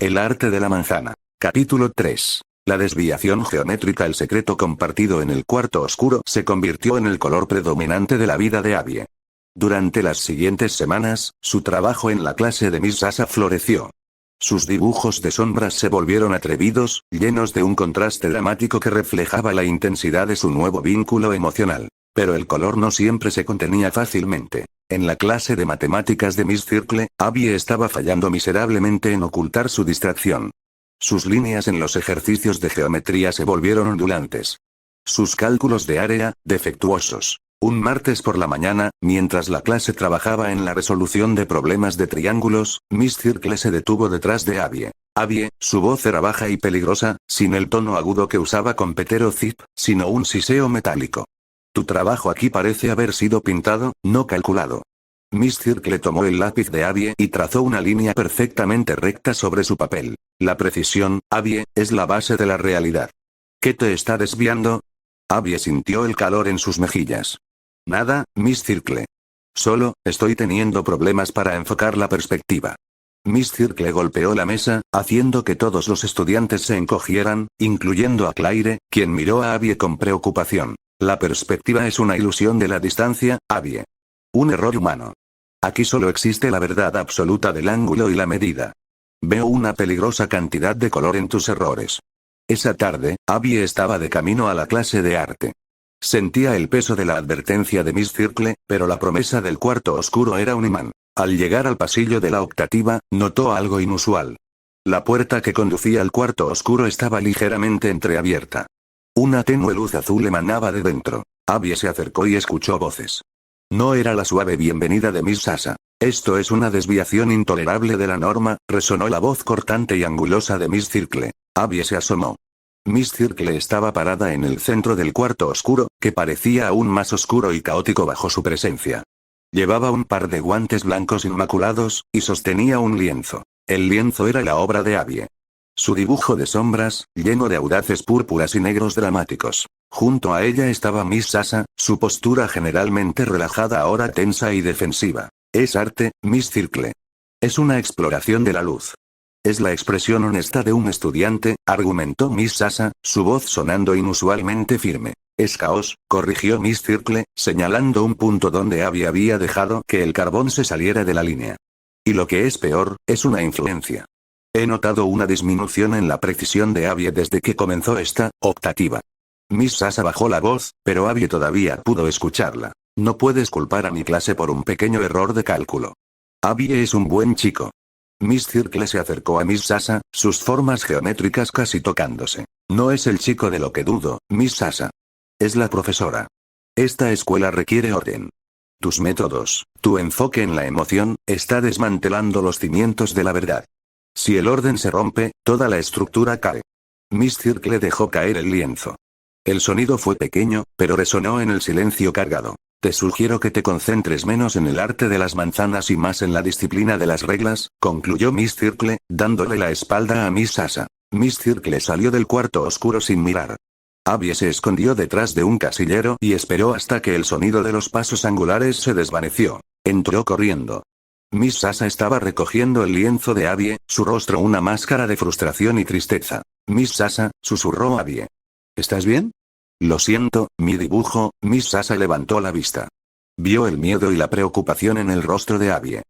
El arte de la manzana. Capítulo 3. La desviación geométrica. El secreto compartido en el cuarto oscuro se convirtió en el color predominante de la vida de Abby. Durante las siguientes semanas, su trabajo en la clase de Miss Sasa floreció. Sus dibujos de sombras se volvieron atrevidos, llenos de un contraste dramático que reflejaba la intensidad de su nuevo vínculo emocional. Pero el color no siempre se contenía fácilmente. En la clase de matemáticas de Miss Circle, Abby estaba fallando miserablemente en ocultar su distracción. Sus líneas en los ejercicios de geometría se volvieron ondulantes. Sus cálculos de área, defectuosos. Un martes por la mañana, mientras la clase trabajaba en la resolución de problemas de triángulos, Miss Circle se detuvo detrás de Abby. Abby, su voz era baja y peligrosa, sin el tono agudo que usaba con Petero Zip, sino un siseo metálico. Tu trabajo aquí parece haber sido pintado, no calculado. Miss Circle tomó el lápiz de Abby y trazó una línea perfectamente recta sobre su papel. La precisión, Abby, es la base de la realidad. ¿Qué te está desviando? Abby sintió el calor en sus mejillas. Nada, Miss Circle. Solo, estoy teniendo problemas para enfocar la perspectiva. Miss Circle golpeó la mesa, haciendo que todos los estudiantes se encogieran, incluyendo a Claire, quien miró a Abby con preocupación. La perspectiva es una ilusión de la distancia, Abby. Un error humano. Aquí solo existe la verdad absoluta del ángulo y la medida. Veo una peligrosa cantidad de color en tus errores. Esa tarde, Abby estaba de camino a la clase de arte. Sentía el peso de la advertencia de Miss Circle, pero la promesa del cuarto oscuro era un imán. Al llegar al pasillo de la optativa, notó algo inusual. La puerta que conducía al cuarto oscuro estaba ligeramente entreabierta. Una tenue luz azul emanaba de dentro. Abby se acercó y escuchó voces. No era la suave bienvenida de Miss Sasa. Esto es una desviación intolerable de la norma, resonó la voz cortante y angulosa de Miss Circle. Abby se asomó. Miss Circle estaba parada en el centro del cuarto oscuro, que parecía aún más oscuro y caótico bajo su presencia. Llevaba un par de guantes blancos inmaculados, y sostenía un lienzo. El lienzo era la obra de Abby. Su dibujo de sombras, lleno de audaces púrpuras y negros dramáticos. Junto a ella estaba Miss Sasa, su postura generalmente relajada ahora tensa y defensiva. Es arte, Miss Circle. Es una exploración de la luz. Es la expresión honesta de un estudiante, argumentó Miss Sasa, su voz sonando inusualmente firme. Es caos, corrigió Miss Circle, señalando un punto donde Abby había dejado que el carbón se saliera de la línea. Y lo que es peor, es una influencia. He notado una disminución en la precisión de Abby desde que comenzó esta optativa. Miss Sasa bajó la voz, pero Abby todavía pudo escucharla. No puedes culpar a mi clase por un pequeño error de cálculo. Abby es un buen chico. Miss Circle se acercó a Miss Sasa, sus formas geométricas casi tocándose. No es el chico de lo que dudo, Miss Sasa. Es la profesora. Esta escuela requiere orden. Tus métodos, tu enfoque en la emoción, está desmantelando los cimientos de la verdad. Si el orden se rompe, toda la estructura cae. Miss Circle dejó caer el lienzo. El sonido fue pequeño, pero resonó en el silencio cargado. Te sugiero que te concentres menos en el arte de las manzanas y más en la disciplina de las reglas, concluyó Miss Circle, dándole la espalda a Miss Sasa. Miss Circle salió del cuarto oscuro sin mirar. Abby se escondió detrás de un casillero y esperó hasta que el sonido de los pasos angulares se desvaneció. Entró corriendo. Miss Sasa estaba recogiendo el lienzo de Abby, su rostro una máscara de frustración y tristeza. Miss Sasa, susurró Abby. ¿Estás bien? Lo siento, mi dibujo. Miss Sasa levantó la vista. Vio el miedo y la preocupación en el rostro de Abby.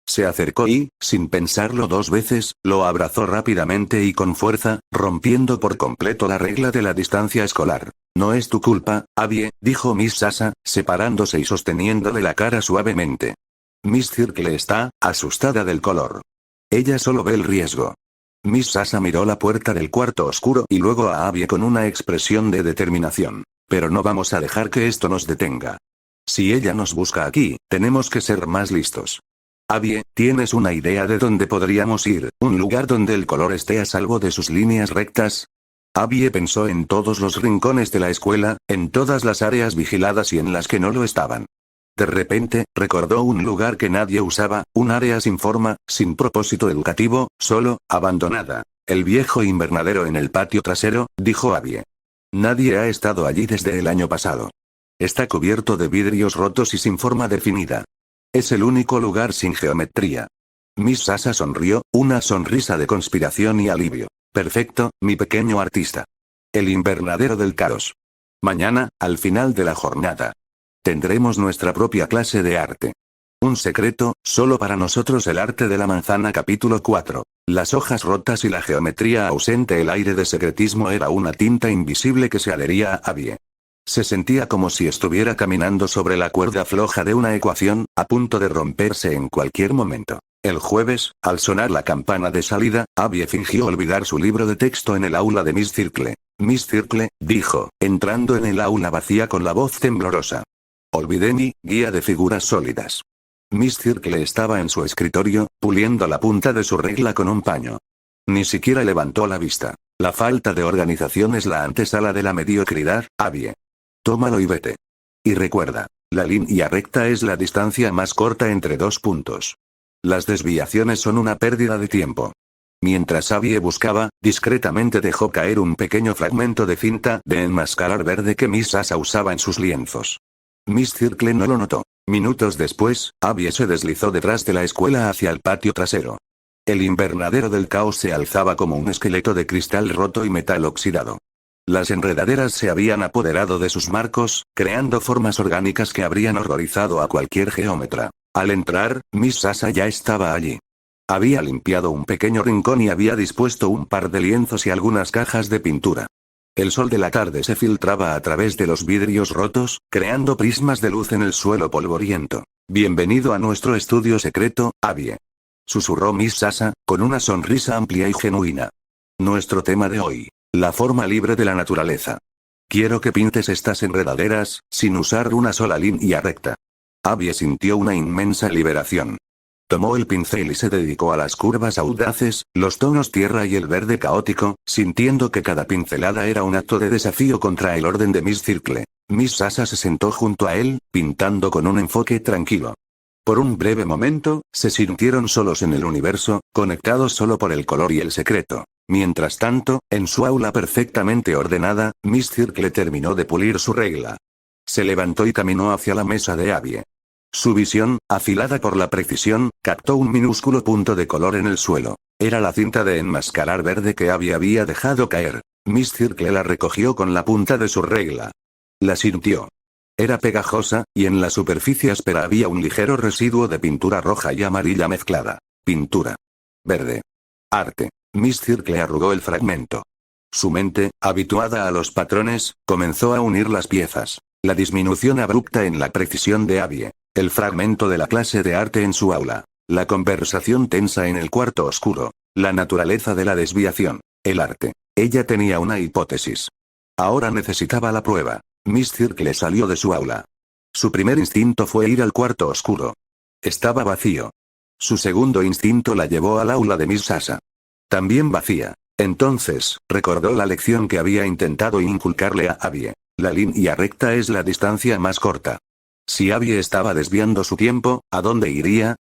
Se acercó y, sin pensarlo dos veces, lo abrazó rápidamente y con fuerza, rompiendo por completo la regla de la distancia escolar. No es tu culpa, Abby, dijo Miss Sasa, separándose y sosteniéndole la cara suavemente. Miss Circle está asustada del color. Ella solo ve el riesgo. Miss Sasa miró la puerta del cuarto oscuro y luego a Abby con una expresión de determinación. Pero no vamos a dejar que esto nos detenga. Si ella nos busca aquí, tenemos que ser más listos. Abby, ¿tienes una idea de dónde podríamos ir? ¿Un lugar donde el color esté a salvo de sus líneas rectas? Abby pensó en todos los rincones de la escuela, en todas las áreas vigiladas y en las que no lo estaban. De repente, recordó un lugar que nadie usaba, un área sin forma, sin propósito educativo, solo, abandonada. El viejo invernadero en el patio trasero, dijo Abby. Nadie ha estado allí desde el año pasado. Está cubierto de vidrios rotos y sin forma definida. Es el único lugar sin geometría. Miss Sasa sonrió, una sonrisa de conspiración y alivio. Perfecto, mi pequeño artista. El invernadero del caos. Mañana, al final de la jornada, tendremos nuestra propia clase de arte. Un secreto, solo para nosotros el arte de la manzana. Capítulo 4. Las hojas rotas y la geometría ausente. El aire de secretismo era una tinta invisible que se adhería a Abby. Se sentía como si estuviera caminando sobre la cuerda floja de una ecuación, a punto de romperse en cualquier momento. El jueves, al sonar la campana de salida, Abby fingió olvidar su libro de texto en el aula de Miss Circle. Miss Circle, dijo, entrando en el aula vacía con la voz temblorosa. Olvidé mi guía de figuras sólidas. Miss Circle estaba en su escritorio, puliendo la punta de su regla con un paño. Ni siquiera levantó la vista. La falta de organización es la antesala de la mediocridad, Abby. Tómalo y vete. Y recuerda, la línea recta es la distancia más corta entre dos puntos. Las desviaciones son una pérdida de tiempo. Mientras Abby buscaba, discretamente dejó caer un pequeño fragmento de cinta de enmascarar verde que Miss Sasa usaba en sus lienzos. Miss Circle no lo notó. Minutos después, Abby se deslizó detrás de la escuela hacia el patio trasero. El invernadero del caos se alzaba como un esqueleto de cristal roto y metal oxidado. Las enredaderas se habían apoderado de sus marcos, creando formas orgánicas que habrían horrorizado a cualquier geómetra. Al entrar, Miss Sasa ya estaba allí. Había limpiado un pequeño rincón y había dispuesto un par de lienzos y algunas cajas de pintura. El sol de la tarde se filtraba a través de los vidrios rotos, creando prismas de luz en el suelo polvoriento. Bienvenido a nuestro estudio secreto, Abby. Susurró Miss Sasa, con una sonrisa amplia y genuina. Nuestro tema de hoy. La forma libre de la naturaleza. Quiero que pintes estas enredaderas, sin usar una sola línea recta. Abby sintió una inmensa liberación. Tomó el pincel y se dedicó a las curvas audaces, los tonos tierra y el verde caótico, sintiendo que cada pincelada era un acto de desafío contra el orden de Miss Circle. Miss Sasa se sentó junto a él, pintando con un enfoque tranquilo. Por un breve momento, se sintieron solos en el universo, conectados solo por el color y el secreto. Mientras tanto, en su aula perfectamente ordenada, Miss Circle terminó de pulir su regla. Se levantó y caminó hacia la mesa de Abby. Su visión, afilada por la precisión, captó un minúsculo punto de color en el suelo. Era la cinta de enmascarar verde que Abby había dejado caer. Miss Circle la recogió con la punta de su regla. La sintió. Era pegajosa, y en la superficie áspera había un ligero residuo de pintura roja y amarilla mezclada. Pintura. Verde. Arte. Miss Circle arrugó el fragmento. Su mente, habituada a los patrones, comenzó a unir las piezas. La disminución abrupta en la precisión de Abby. El fragmento de la clase de arte en su aula. La conversación tensa en el cuarto oscuro. La naturaleza de la desviación. El arte. Ella tenía una hipótesis. Ahora necesitaba la prueba. Miss Circle salió de su aula. Su primer instinto fue ir al cuarto oscuro. Estaba vacío. Su segundo instinto la llevó al aula de Miss Sasa. También vacía. Entonces, recordó la lección que había intentado inculcarle a Abby. La línea recta es la distancia más corta. Si Abby estaba desviando su tiempo, ¿a dónde iría?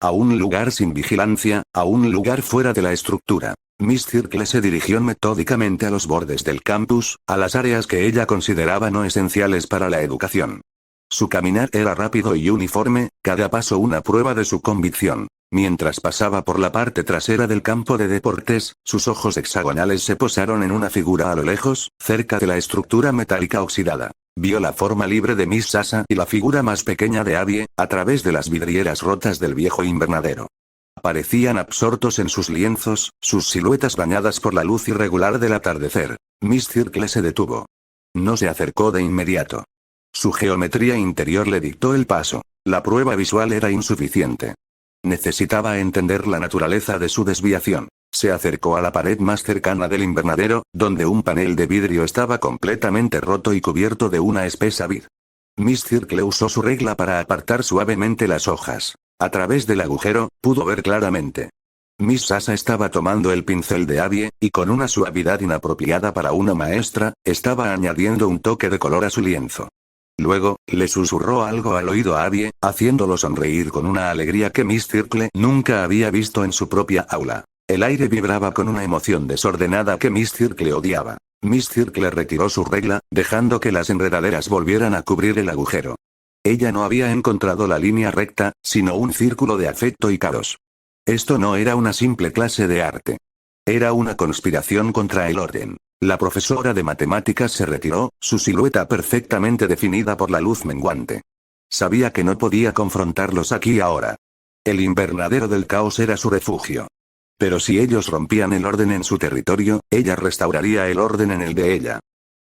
A un lugar sin vigilancia, a un lugar fuera de la estructura. Miss Circle se dirigió metódicamente a los bordes del campus, a las áreas que ella consideraba no esenciales para la educación. Su caminar era rápido y uniforme, cada paso una prueba de su convicción. Mientras pasaba por la parte trasera del campo de deportes, sus ojos hexagonales se posaron en una figura a lo lejos, cerca de la estructura metálica oxidada. Vio la forma libre de Miss Sasa y la figura más pequeña de Abby, a través de las vidrieras rotas del viejo invernadero. Parecían absortos en sus lienzos, sus siluetas bañadas por la luz irregular del atardecer. Miss Circle se detuvo. No se acercó de inmediato. Su geometría interior le dictó el paso. La prueba visual era insuficiente. Necesitaba entender la naturaleza de su desviación. Se acercó a la pared más cercana del invernadero, donde un panel de vidrio estaba completamente roto y cubierto de una espesa vid. Miss Circle usó su regla para apartar suavemente las hojas. A través del agujero, pudo ver claramente. Miss Sasa estaba tomando el pincel de Abby, y con una suavidad inapropiada para una maestra, estaba añadiendo un toque de color a su lienzo. Luego, le susurró algo al oído a Abby, haciéndolo sonreír con una alegría que Miss Circle nunca había visto en su propia aula. El aire vibraba con una emoción desordenada que Miss Circle odiaba. Miss Circle retiró su regla, dejando que las enredaderas volvieran a cubrir el agujero. Ella no había encontrado la línea recta, sino un círculo de afecto y caos. Esto no era una simple clase de arte. Era una conspiración contra el orden. La profesora de matemáticas se retiró, su silueta perfectamente definida por la luz menguante. Sabía que no podía confrontarlos aquí y ahora. El invernadero del caos era su refugio. Pero si ellos rompían el orden en su territorio, ella restauraría el orden en el de ella.